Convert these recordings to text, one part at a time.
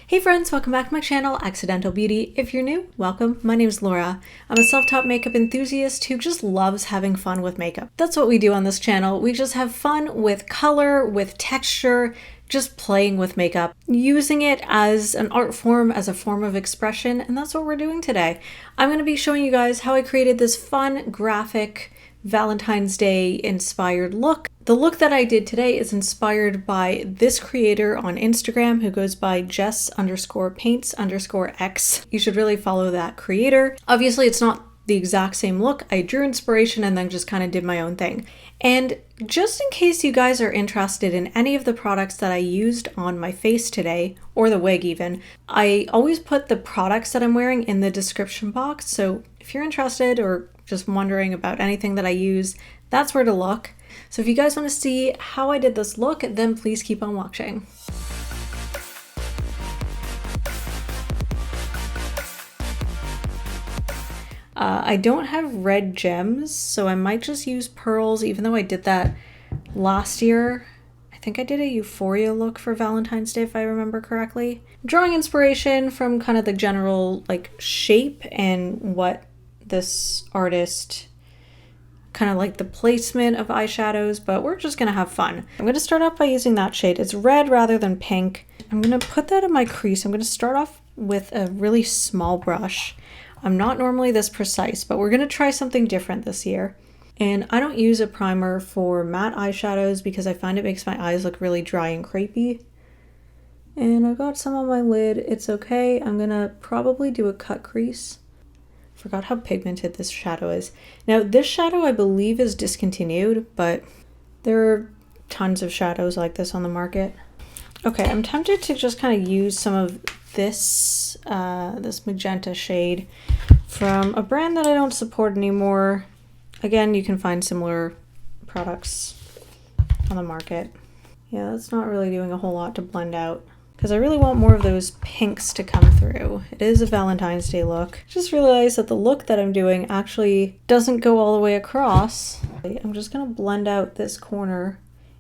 Hey friends, welcome back to my channel, Accidental Beauty. If you're new, welcome. My name is Laura. I'm a self-taught makeup enthusiast who just loves having fun with makeup. That's what we do on this channel. We just have fun with color, with texture, just playing with makeup, using it as an art form, as a form of expression, and that's what we're doing today. I'm going to be showing you guys how I created this fun, graphic, Valentine's Day inspired look. The look that I did today is inspired by this creator on Instagram who goes by Jess_paints_X. You should really follow that creator. Obviously, it's not the exact same look. I drew inspiration and then just kind of did my own thing. And just in case you guys are interested in any of the products that I used on my face today, or the wig even, I always put the products that I'm wearing in the description box. So if you're interested or just wondering about anything that I use, that's where to look. So if you guys want to see how I did this look, then please keep on watching. I don't have red gems, so I might just use pearls, even though I did that last year. I think I did a Euphoria look for Valentine's Day, if I remember correctly. Drawing inspiration from kind of the general shape and what this artist kind of like the placement of eyeshadows, but we're just gonna have fun. I'm gonna start off by using that shade. It's red rather than pink. I'm gonna put that in my crease. I'm gonna start off with a really small brush. I'm not normally this precise, but we're gonna try something different this year. And I don't use a primer for matte eyeshadows because I find it makes my eyes look really dry and crepey. And I got some on my lid. It's okay. I'm gonna probably do a cut crease. Forgot how pigmented this shadow is. Now this shadow I believe is discontinued, but there are tons of shadows like this on the market. Okay, I'm tempted to just kind of use some of this this magenta shade from a brand that I don't support anymore. Again, you can find similar products on the market. Yeah, that's not really doing a whole lot to blend out, because I really want more of those pinks to come through. It is a Valentine's Day look. Just realized that the look that I'm doing actually doesn't go all the way across. I'm just gonna blend out this corner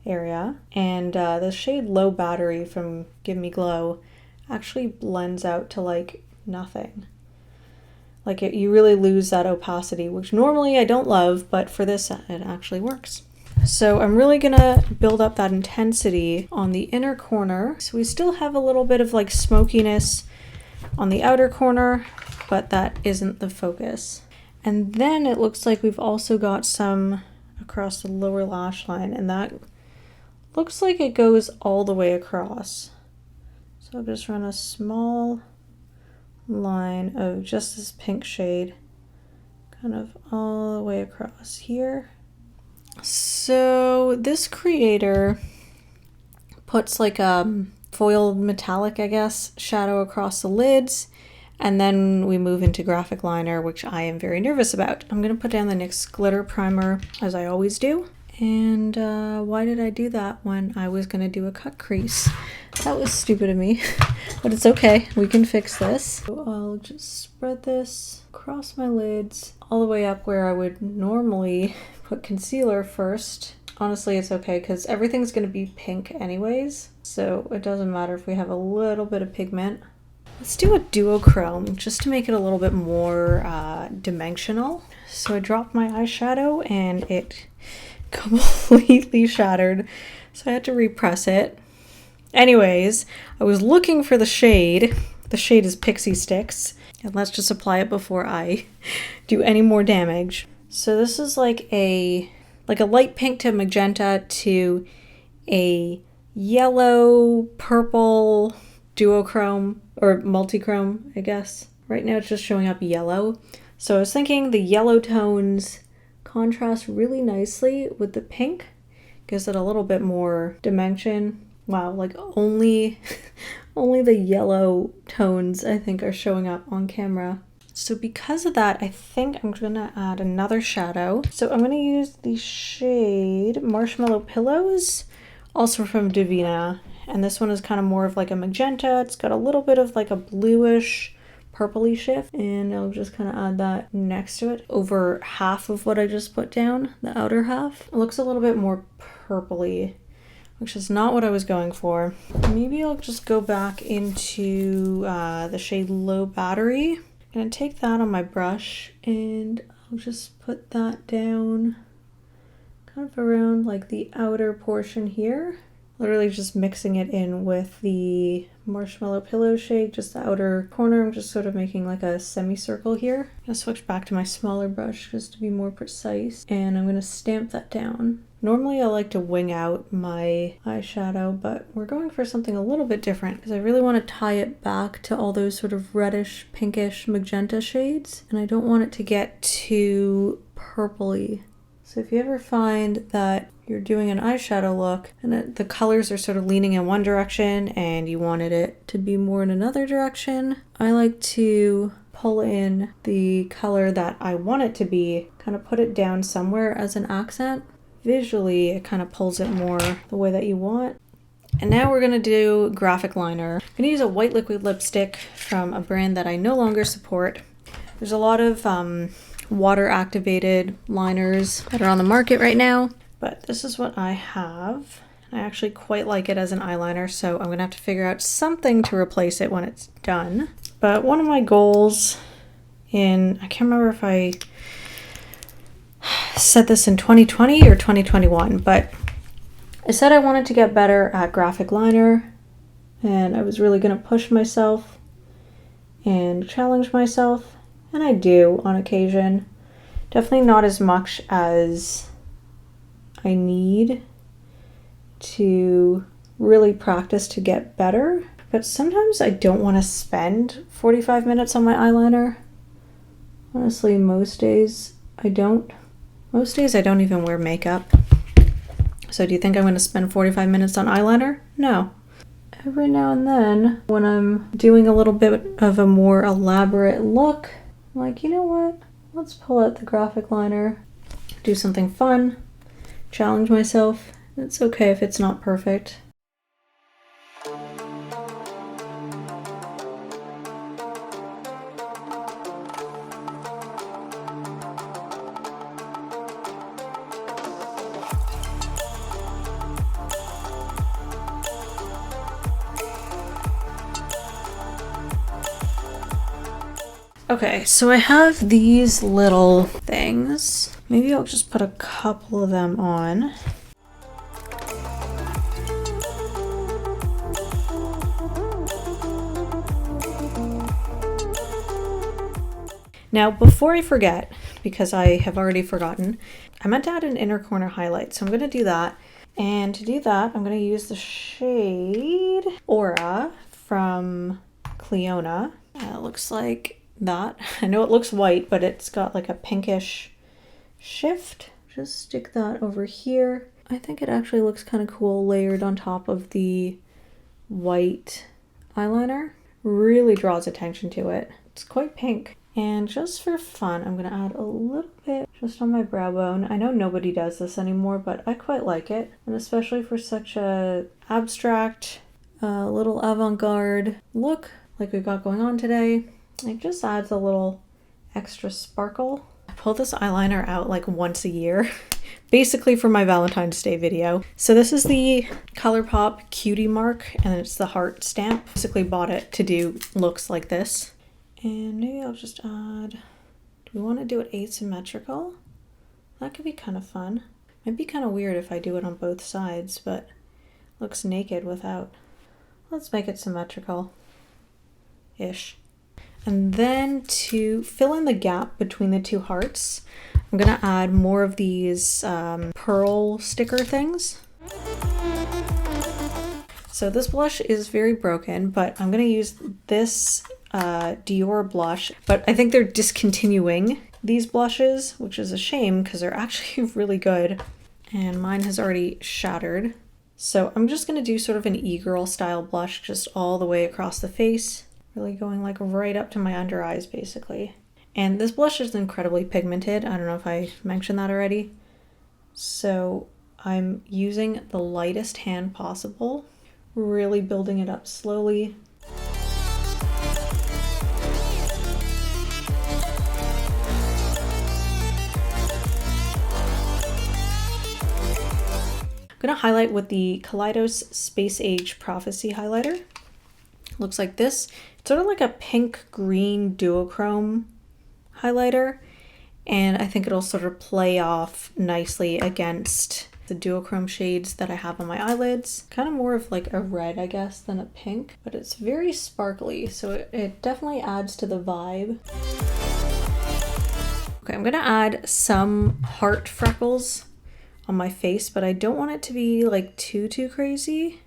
area, and the shade Low Battery from Give Me Glow actually blends out to like nothing. You really lose that opacity, which normally I don't love, but for this it actually works. So I'm really gonna build up that intensity on the inner corner. So we still have a little bit of like smokiness on the outer corner, but that isn't the focus. And then it looks like we've also got some across the lower lash line, and that looks like it goes all the way across. So I'll just run a small line of just this pink shade kind of all the way across here. So this creator puts like a foiled metallic, I guess, shadow across the lids, and then we move into graphic liner, which I am very nervous about. I'm going to put down the NYX glitter primer as I always do. And why did I do that when I was going to do a cut crease? That was stupid of me, but it's okay. We can fix this. So I'll just spread this across my lids all the way up where I would normally put concealer first. Honestly, it's okay because everything's going to be pink anyways, so it doesn't matter if we have a little bit of pigment. Let's do a duochrome just to make it a little bit more dimensional. So I dropped my eyeshadow and it completely shattered, so I had to repress it. Anyways, I was looking for the shade. The shade is Pixie Sticks, and let's just apply it before I do any more damage. So this is like a light pink to magenta to a yellow purple duochrome or multichrome, I guess. Right now it's just showing up yellow. So I was thinking the yellow tones contrast really nicely with the pink, gives it a little bit more dimension. Wow, like only the yellow tones I think are showing up on camera. So because of that, I think I'm gonna add another shadow. So I'm gonna use the shade Marshmallow Pillows, also from Juvia. And this one is kind of more of like a magenta. It's got a little bit of like a bluish purpley shift, and I'll just kind of add that next to it over half of what I just put down, the outer half. It looks a little bit more purpley which is not what I was going for. Maybe I'll just go back into the shade Low Battery. I'm gonna take that on my brush and I'll just put that down kind of around like the outer portion here. Literally just mixing it in with the Marshmallow Pillow shade, just the outer corner. I'm just sort of making like a semicircle here. I'm gonna switch back to my smaller brush just to be more precise, and I'm gonna stamp that down. Normally I like to wing out my eyeshadow, but we're going for something a little bit different because I really want to tie it back to all those sort of reddish, pinkish, magenta shades, and I don't want it to get too purpley. So if you ever find that you're doing an eyeshadow look and the colors are sort of leaning in one direction and you wanted it to be more in another direction, I like to pull in the color that I want it to be, kind of put it down somewhere as an accent. Visually, it kind of pulls it more the way that you want. And now we're gonna do graphic liner. I'm gonna use a white liquid lipstick from a brand that I no longer support. There's a lot of water activated liners that are on the market right now, but this is what I have. I actually quite like it as an eyeliner, so I'm gonna have to figure out something to replace it when it's done. But one of my goals I can't remember if I said this in 2020 or 2021, but I said I wanted to get better at graphic liner, and I was really gonna push myself and challenge myself, and I do on occasion. Definitely not as much as I need to really practice to get better, but sometimes I don't want to spend 45 minutes on my eyeliner. Honestly, most days I don't. Most days I don't even wear makeup. So do you think I'm going to spend 45 minutes on eyeliner? No. Every now and then, when I'm doing a little bit of a more elaborate look, I'm like, you know what? Let's pull out the graphic liner, do something fun, challenge myself. It's okay if it's not perfect. Okay, so I have these little things. Maybe I'll just put a couple of them on. Now, before I forget, because I have already forgotten, I meant to add an inner corner highlight, so I'm going to do that. And to do that, I'm going to use the shade Aura from Cleona. It looks like that. I know it looks white, but it's got like a pinkish shift. Just stick that over here. I think it actually looks kind of cool layered on top of the white eyeliner. Really draws attention to it. It's quite pink. And just for fun, I'm going to add a little bit just on my brow bone. I know nobody does this anymore, but I quite like it. And especially for such a abstract, little avant-garde look like we've got going on today. It just adds a little extra sparkle. I pull this eyeliner out like once a year, basically for my Valentine's Day video. So this is the ColourPop Cutie Mark, and it's the heart stamp. Basically bought it to do looks like this. And maybe I'll just add, do we want to do it asymmetrical? That could be kind of fun. Might be kind of weird if I do it on both sides, but looks naked without. Let's make it symmetrical-ish. And then to fill in the gap between the two hearts, I'm gonna add more of these pearl sticker things. So this blush is very broken, but I'm gonna use this Dior blush, but I think they're discontinuing these blushes, which is a shame because they're actually really good. And mine has already shattered. So I'm just gonna do sort of an e-girl style blush just all the way across the face. Really going like right up to my under eyes basically. And this blush is incredibly pigmented. I don't know if I mentioned that already. So I'm using the lightest hand possible, really building it up slowly. going to highlight with the Kaleidos Space Age Prophecy highlighter. Looks like this. It's sort of like a pink-green duochrome highlighter, and I think it'll sort of play off nicely against the duochrome shades that I have on my eyelids. Kind of more of like a red, I guess, than a pink, but it's very sparkly, so it definitely adds to the vibe. Okay, I'm gonna add some heart freckles on my face, but I don't want it to be like too crazy.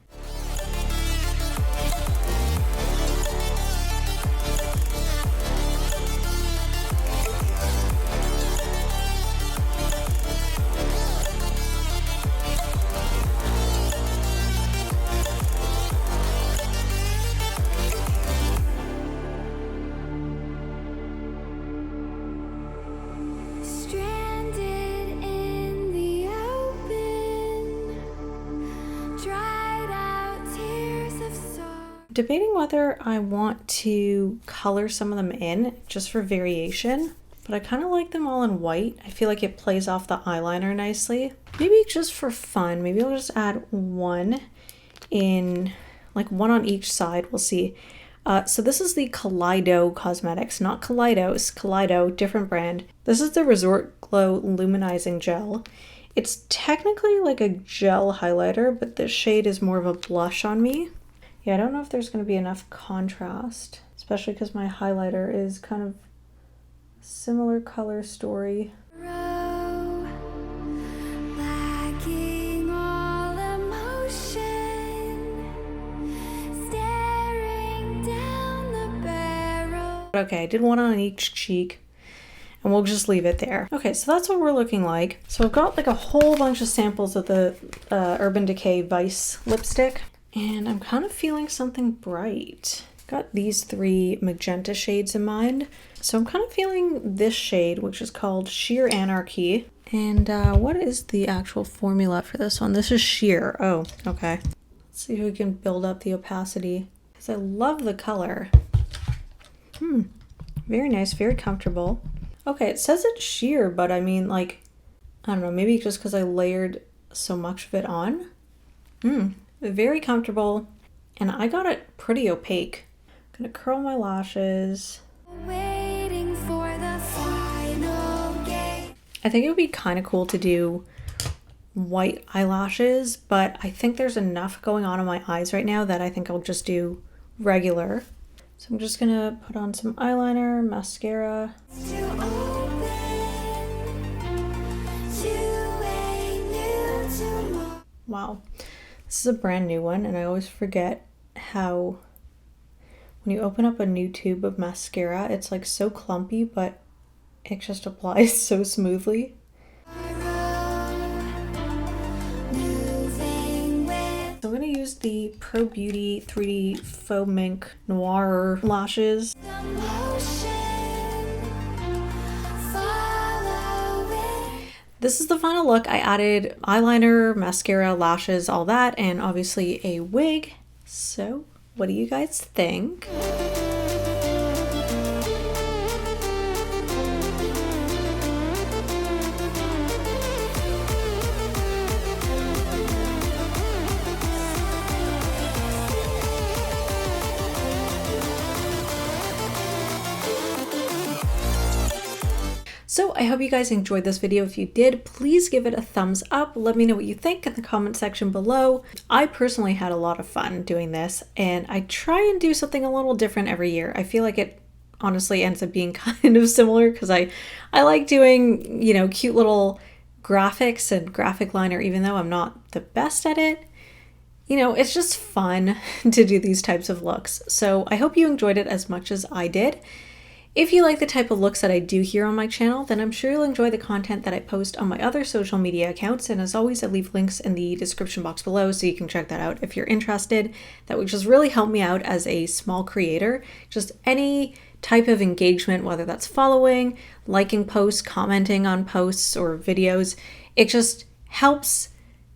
Debating whether I want to color some of them in just for variation, but I kind of like them all in white. I feel like it plays off the eyeliner nicely. Maybe just for fun, maybe I'll just add one in, like one on each side. We'll see. So this is the Kaleido Cosmetics, not Kaleidos, Kaleido, different brand. This is the Resort Glow Luminizing Gel. It's technically like a gel highlighter, but the shade is more of a blush on me. Yeah, I don't know if there's going to be enough contrast, especially because my highlighter is kind of similar color story. Okay, I did one on each cheek, and we'll just leave it there. Okay, so that's what we're looking like. So I've got like a whole bunch of samples of the Urban Decay Vice lipstick. And I'm kind of feeling something bright. Got these three magenta shades in mind. So I'm kind of feeling this shade, which is called Sheer Anarchy. And what is the actual formula for this one? This is Sheer. Oh, okay. Let's see if we can build up the opacity, because I love the color. Very nice, very comfortable. Okay, it says it's sheer, but I mean, like, I don't know, maybe just because I layered so much of it on. Very comfortable, and I got it pretty opaque. I'm gonna curl my lashes. Waiting for the final game. I think it would be kind of cool to do white eyelashes, but I think there's enough going on in my eyes right now that I think I'll just do regular. So I'm just gonna put on some eyeliner, mascara. Wow. This is a brand new one, and I always forget how when you open up a new tube of mascara, it's like so clumpy, but it just applies so smoothly. So I'm going to use the Pro Beauty 3D Faux Mink Noir lashes. This is the final look. I added eyeliner, mascara, lashes, all that, and obviously a wig. So what do you guys think? So I hope you guys enjoyed this video. If you did, please give it a thumbs up. Let me know what you think in the comment section below. I personally had a lot of fun doing this, and I try and do something a little different every year. I feel like it honestly ends up being kind of similar because I like doing, you know, cute little graphics and graphic liner, even though I'm not the best at it. You know, it's just fun to do these types of looks. So I hope you enjoyed it as much as I did. If you like the type of looks that I do here on my channel, then I'm sure you'll enjoy the content that I post on my other social media accounts. And as always, I leave links in the description box below so you can check that out if you're interested. That would just really help me out as a small creator. Just any type of engagement, whether that's following, liking posts, commenting on posts or videos, it just helps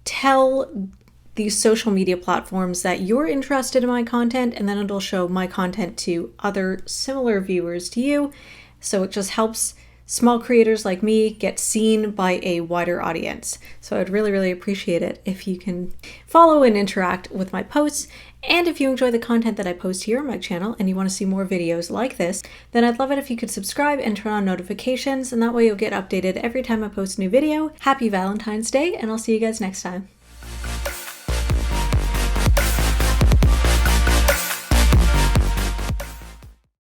tell these social media platforms that you're interested in my content, and then it'll show my content to other similar viewers to you. So it just helps small creators like me get seen by a wider audience. So I'd really, really appreciate it if you can follow and interact with my posts. And if you enjoy the content that I post here on my channel and you want to see more videos like this, then I'd love it if you could subscribe and turn on notifications, and that way you'll get updated every time I post a new video. Happy Valentine's Day, and I'll see you guys next time.